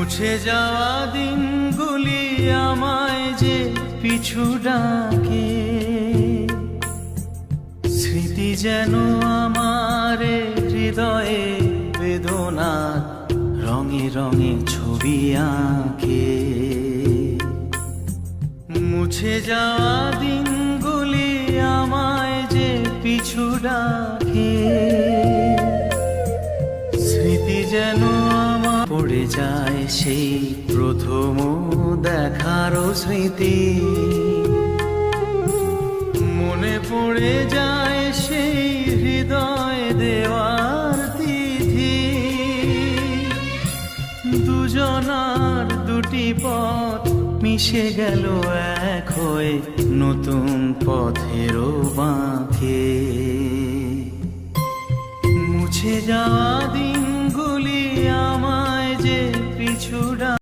মুছে যাওয়া দিনগুলি আমায় যে পিছু ডাকে, স্মৃতি যেন আমার হৃদয়ে বেদনার রঙে রঙে ছবি আঁকে। মুছে যাওয়া দিনগুলি আমায় যে পিছু ডাকে, স্মৃতি যেন আমার পড়ে যায় সেই প্রথম দেখারও স্মৃতি। মনে পড়ে যায় সেই হৃদয় দেওয়ার তিথি। দুজনার দুটি পথ মিশে গেল এক হয়ে নতুন পথেরও বাঁকে। মুছে যাওয়া দিনগুলি আমায় যে পিছু